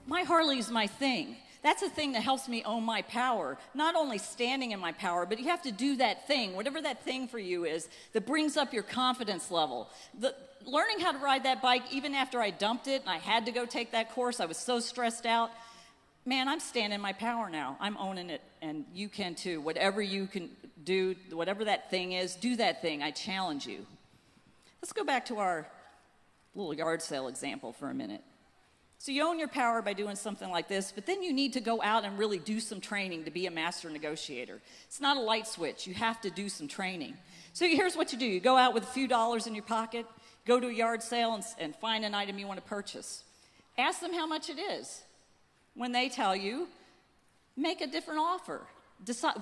my Harley's my thing. That's a thing that helps me own my power. Not only standing in my power, but you have to do that thing, whatever that thing for you is, that brings up your confidence level. Learning how to ride that bike, even after I dumped it and I had to go take that course, I was so stressed out. Man, I'm standing in my power now. I'm owning it, and you can too. Whatever you can do, whatever that thing is, do that thing. I challenge you. Let's go back to our little yard sale example for a minute. So you own your power by doing something like this, but then you need to go out and really do some training to be a master negotiator. It's not a light switch. You have to do some training. So here's what you do. You go out with a few dollars in your pocket, go to a yard sale and find an item you want to purchase. Ask them how much it is. When they tell you, make a different offer.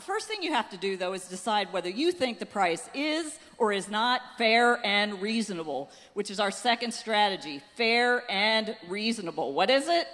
First thing you have to do, though, is decide whether you think the price is or is not fair and reasonable, which is our second strategy, fair and reasonable. What is it?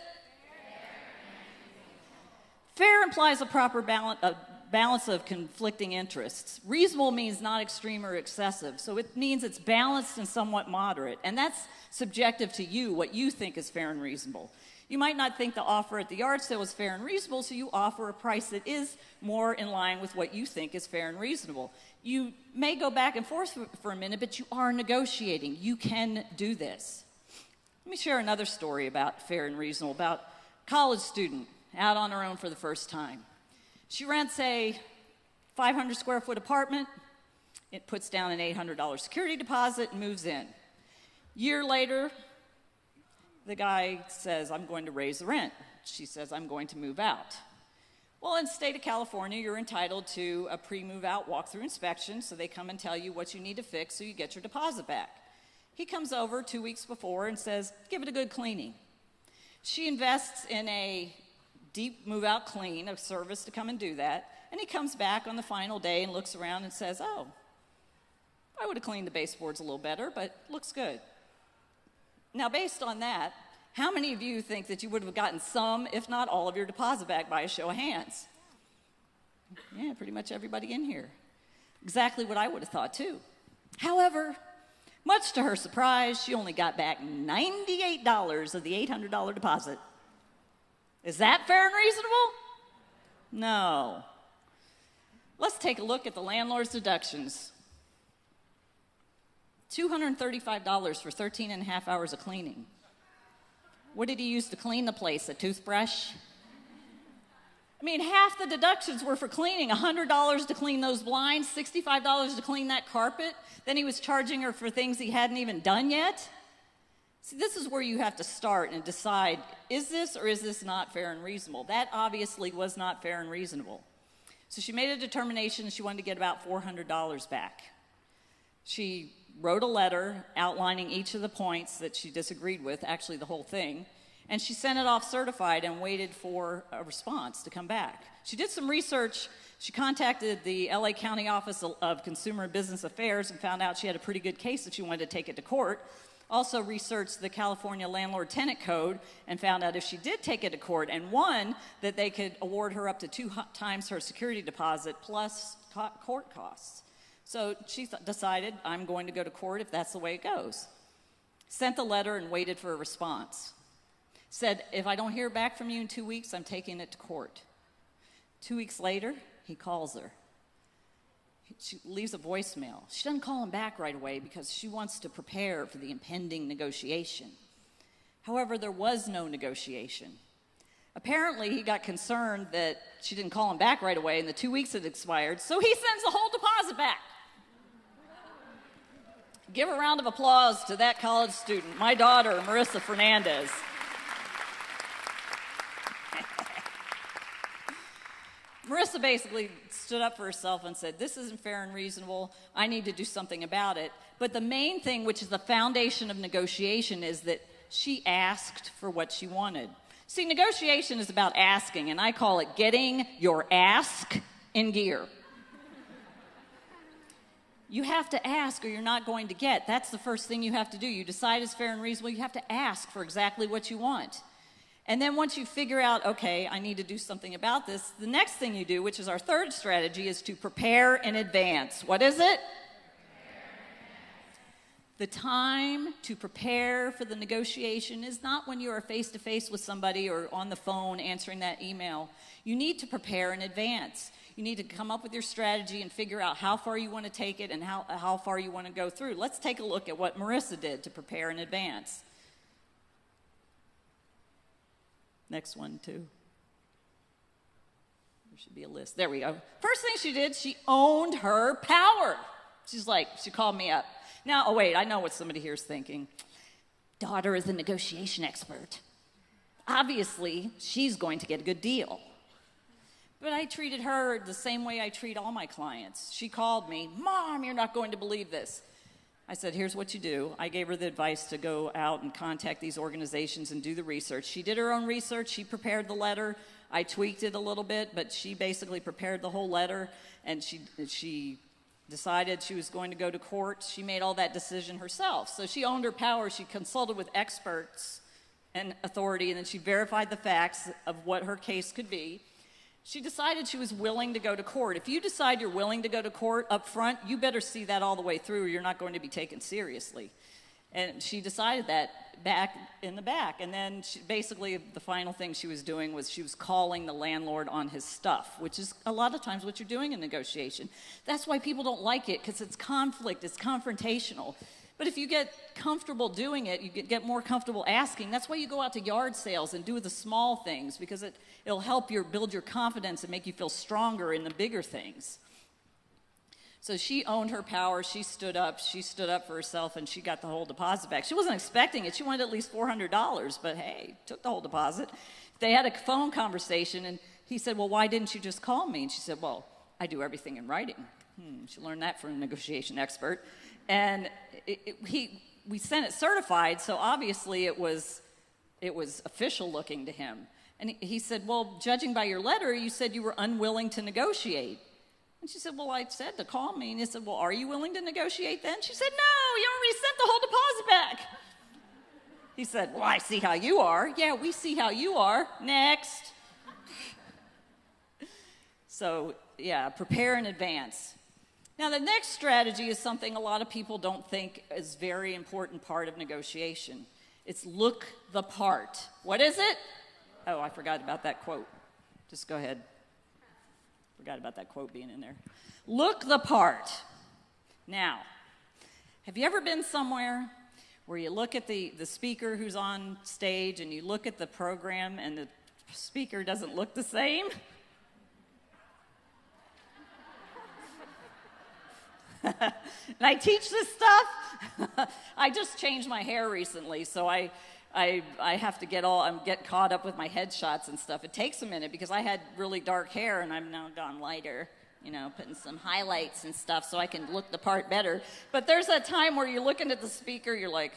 Fair implies a proper balance of conflicting interests. Reasonable means not extreme or excessive, so it means it's balanced and somewhat moderate, and that's subjective to you, what you think is fair and reasonable. You might not think the offer at the yard sale is fair and reasonable, so you offer a price that is more in line with what you think is fair and reasonable. You may go back and forth for a minute, but you are negotiating. You can do this. Let me share another story about fair and reasonable, about a college student out on her own for the first time. She rents a 500 square foot apartment. It puts down an $800 security deposit and moves in. Year later, the guy says, I'm going to raise the rent. She says, I'm going to move out. Well, in the state of California, you're entitled to a pre-move out walkthrough inspection, so they come and tell you what you need to fix so you get your deposit back. He comes over 2 weeks before and says, give it a good cleaning. She invests in a deep move-out clean, a service to come and do that, and he comes back on the final day and looks around and says, oh, I would have cleaned the baseboards a little better, but looks good. Now, based on that, how many of you think that you would have gotten some, if not all, of your deposit back by a show of hands? Yeah, pretty much everybody in here. Exactly what I would have thought, too. However, much to her surprise, she only got back $98 of the $800 deposit. Is that fair and reasonable? No. Let's take a look at the landlord's deductions. $235 for 13 and a half hours of cleaning. What did he use to clean the place? A toothbrush? I mean, half the deductions were for cleaning. $100 to clean those blinds, $65 to clean that carpet. Then he was charging her for things he hadn't even done yet. See, this is where you have to start and decide, is this or is this not fair and reasonable? That obviously was not fair and reasonable. So she made a determination she wanted to get about $400 back. She wrote a letter outlining each of the points that she disagreed with, actually the whole thing, and she sent it off certified and waited for a response to come back. She did some research. She contacted the LA County Office of Consumer and Business Affairs and found out she had a pretty good case if she wanted to take it to court. Also researched the California Landlord-Tenant Code and found out if she did take it to court and won, that they could award her up to 2 times her security deposit plus court costs. So she decided, I'm going to go to court if that's the way it goes. Sent the letter and waited for a response. Said, if I don't hear back from you in 2 weeks, I'm taking it to court. 2 weeks later, he calls her. She leaves a voicemail. She doesn't call him back right away because she wants to prepare for the impending negotiation. However, there was no negotiation. Apparently, he got concerned that she didn't call him back right away and the 2 weeks had expired, so he sends the whole deposit back. Give a round of applause to that college student, my daughter, Marissa Fernandez. Marissa basically stood up for herself and said, this isn't fair and reasonable. I need to do something about it. But the main thing, which is the foundation of negotiation, is that she asked for what she wanted. See, negotiation is about asking, and I call it getting your ask in gear. You have to ask or you're not going to get. That's the first thing you have to do. You decide it's fair and reasonable, you have to ask for exactly what you want. And then once you figure out, okay, I need to do something about this, the next thing you do, which is our third strategy, is to prepare in advance. What is it? The time to prepare for the negotiation is not when you are face-to-face with somebody or on the phone answering that email. You need to prepare in advance. You need to come up with your strategy and figure out how far you want to take it and how far you want to go through. Let's take a look at what Marissa did to prepare in advance. Next one, too. There should be a list. There we go. First thing she did, she owned her power. She called me up. Now, oh wait, I know what somebody here is thinking. Daughter is a negotiation expert. Obviously, she's going to get a good deal. But I treated her the same way I treat all my clients. She called me, Mom, you're not going to believe this. I said, here's what you do. I gave her the advice to go out and contact these organizations and do the research. She did her own research. She prepared the letter. I tweaked it a little bit, but she basically prepared the whole letter, and she decided she was going to go to court. She made all that decision herself. So she owned her power. She consulted with experts and authority, and then she verified the facts of what her case could be. She decided she was willing to go to court. If you decide you're willing to go to court up front, you better see that all the way through or you're not going to be taken seriously. And she decided that back in the back. And then basically the final thing she was doing was she was calling the landlord on his stuff, which is a lot of times what you're doing in negotiation. That's why people don't like it, because it's conflict, it's confrontational. But if you get comfortable doing it, you get more comfortable asking. That's why you go out to yard sales and do the small things, because it'll help you build your confidence and make you feel stronger in the bigger things. So she owned her power. She stood up for herself, and she got the whole deposit back. She wasn't expecting it. She wanted at least $400, but hey, took the whole deposit. They had a phone conversation, and he said, well, why didn't you just call me? And she said, well, I do everything in writing. She learned that from a negotiation expert. And we sent it certified, so obviously it was official looking to him. And he said, well, judging by your letter, you said you were unwilling to negotiate. And she said, well, I said to call me. And he said, well, are you willing to negotiate then? She said, no, you already sent the whole deposit back. He said, well, I see how you are. Yeah, we see how you are. Next. So, yeah, prepare in advance. Now, the next strategy is something a lot of people don't think is a very important part of negotiation. It's look the part. What is it? Oh, I forgot about that quote. Just go ahead. Forgot about that quote being in there. Look the part. Now, have you ever been somewhere where you look at the speaker who's on stage and you look at the program and the speaker doesn't look the same? And I teach this stuff. I just changed my hair recently, so I have to get caught up with my headshots and stuff. It takes a minute because I had really dark hair and I've now gone lighter, putting some highlights and stuff so I can look the part better. But there's that time where you're looking at the speaker, you're like,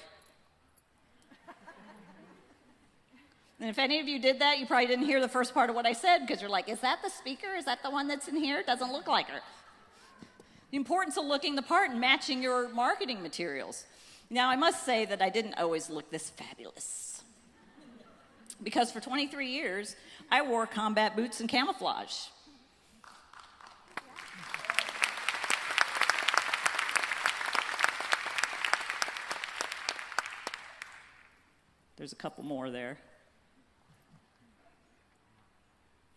and if any of you did that, you probably didn't hear the first part of what I said because you're like, is that the speaker? Is that the one that's in here? It doesn't look like her. The importance of looking the part and matching your marketing materials. Now, I must say that I didn't always look this fabulous. Because for 23 years, I wore combat boots and camouflage. There's a couple more there.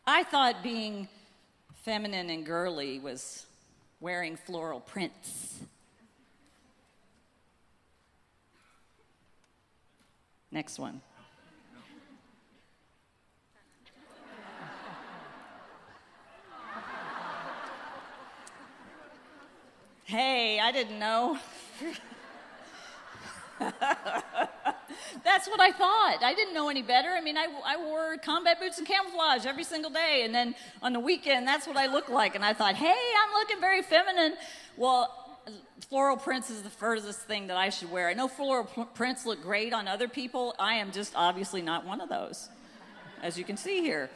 I thought being feminine and girly was wearing floral prints. Next one. Hey, I didn't know. That's what I thought. I didn't know any better. I mean, I wore combat boots and camouflage every single day, and then on the weekend, that's what I looked like. And I thought, hey, I'm looking very feminine. Well, floral prints is the furthest thing that I should wear. I know floral prints look great on other people. I am just obviously not one of those, as you can see here.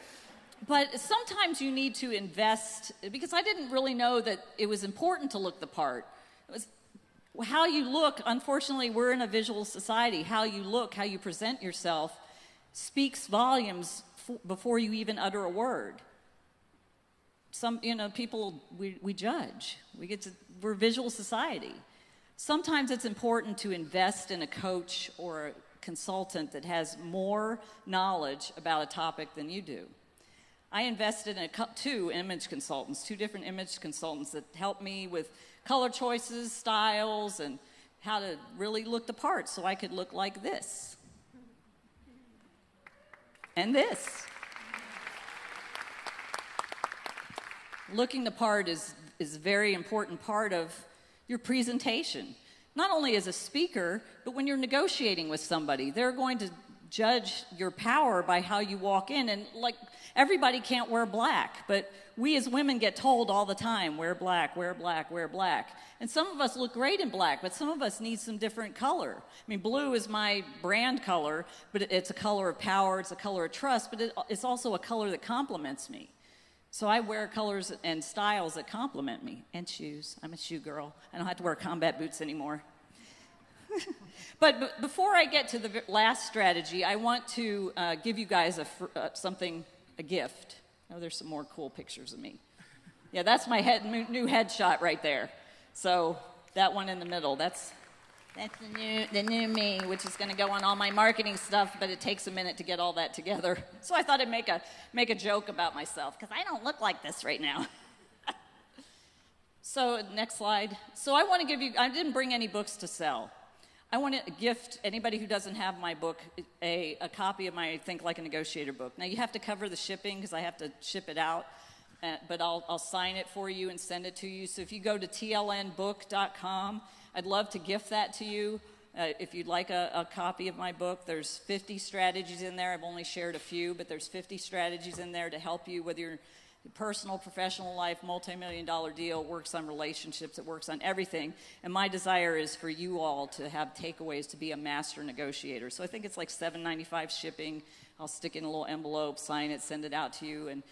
But sometimes you need to invest, because I didn't really know that it was important to look the part. It was how you look. Unfortunately, we're in a visual society. How you look, how you present yourself speaks volumes before you even utter a word. Some, people, we judge. We're a visual society. Sometimes it's important to invest in a coach or a consultant that has more knowledge about a topic than you do. I invested in two different image consultants that helped me with color choices, styles, and how to really look the part so I could look like this. And this. Looking the part is a very important part of your presentation. Not only as a speaker, but when you're negotiating with somebody, they're going to judge your power by how you walk in. And like, everybody can't wear black, but we as women get told all the time, wear black, wear black, wear black. And some of us look great in black, but some of us need some different color. I mean, blue is my brand color, but it's a color of power, it's a color of trust, but it's also a color that complements me. So I wear colors and styles that complement me. And shoes. I'm a shoe girl. I don't have to wear combat boots anymore. But before I get to the last strategy, I want to give you guys a gift. Oh, there's some more cool pictures of me. Yeah, that's my new headshot right there. So that one in the middle, that's the new me, which is going to go on all my marketing stuff, but it takes a minute to get all that together. So I thought I'd make a joke about myself, because I don't look like this right now. So next slide. So I want to give you, I didn't bring any books to sell. I want to gift anybody who doesn't have my book a copy of my Think Like a Negotiator book. Now you have to cover the shipping because I have to ship it out, but I'll sign it for you and send it to you. So if you go to tlnbook.com, I'd love to gift that to you. If you'd like a copy of my book, there's 50 strategies in there. I've only shared a few, but there's 50 strategies in there to help you, whether you're personal, professional life, multi-million-dollar deal, works on relationships, it works on everything. And my desire is for you all to have takeaways to be a master negotiator. So I think it's like $7.95 shipping. I'll stick in a little envelope, sign it, send it out to you, and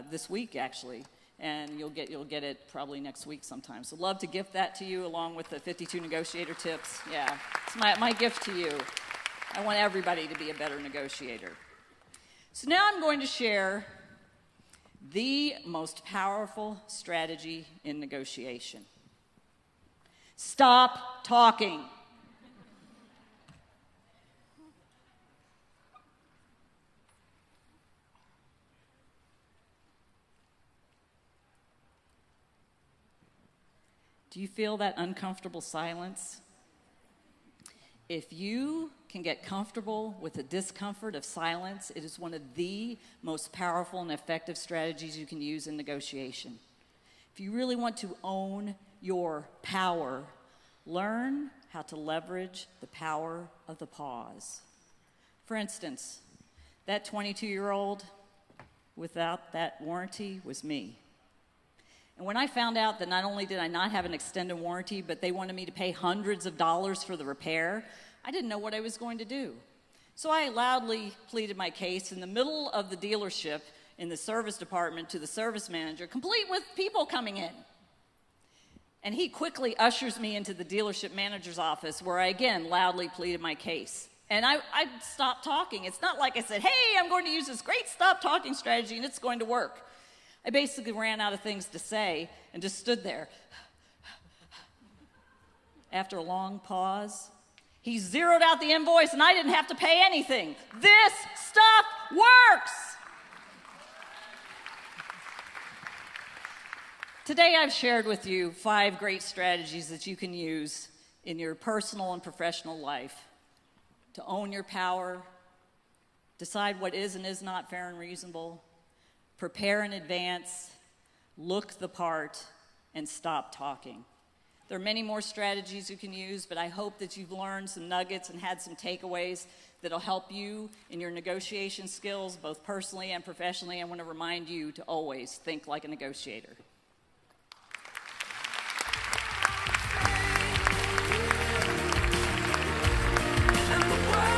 this week actually. And you'll get it probably next week sometime. So love to gift that to you along with the 52 negotiator tips. Yeah, it's my gift to you. I want everybody to be a better negotiator. So now I'm going to share the most powerful strategy in negotiation. Stop talking. Do you feel that uncomfortable silence? If you can get comfortable with the discomfort of silence, it is one of the most powerful and effective strategies you can use in negotiation. If you really want to own your power, learn how to leverage the power of the pause. For instance, that 22-year-old without that warranty was me. And when I found out that not only did I not have an extended warranty, but they wanted me to pay hundreds of dollars for the repair, I didn't know what I was going to do. So I loudly pleaded my case in the middle of the dealership in the service department to the service manager, complete with people coming in. And he quickly ushers me into the dealership manager's office where I again loudly pleaded my case. And I stopped talking. It's not like I said, hey, I'm going to use this great stop talking strategy and it's going to work. I basically ran out of things to say and just stood there. After a long pause, he zeroed out the invoice and I didn't have to pay anything. This stuff works! Today I've shared with you 5 great strategies that you can use in your personal and professional life to own your power, decide what is and is not fair and reasonable, prepare in advance, look the part, and stop talking. There are many more strategies you can use, but I hope that you've learned some nuggets and had some takeaways that'll help you in your negotiation skills, both personally and professionally. I want to remind you to always think like a negotiator.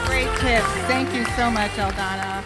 Great tips. Thank you so much, Eldonna.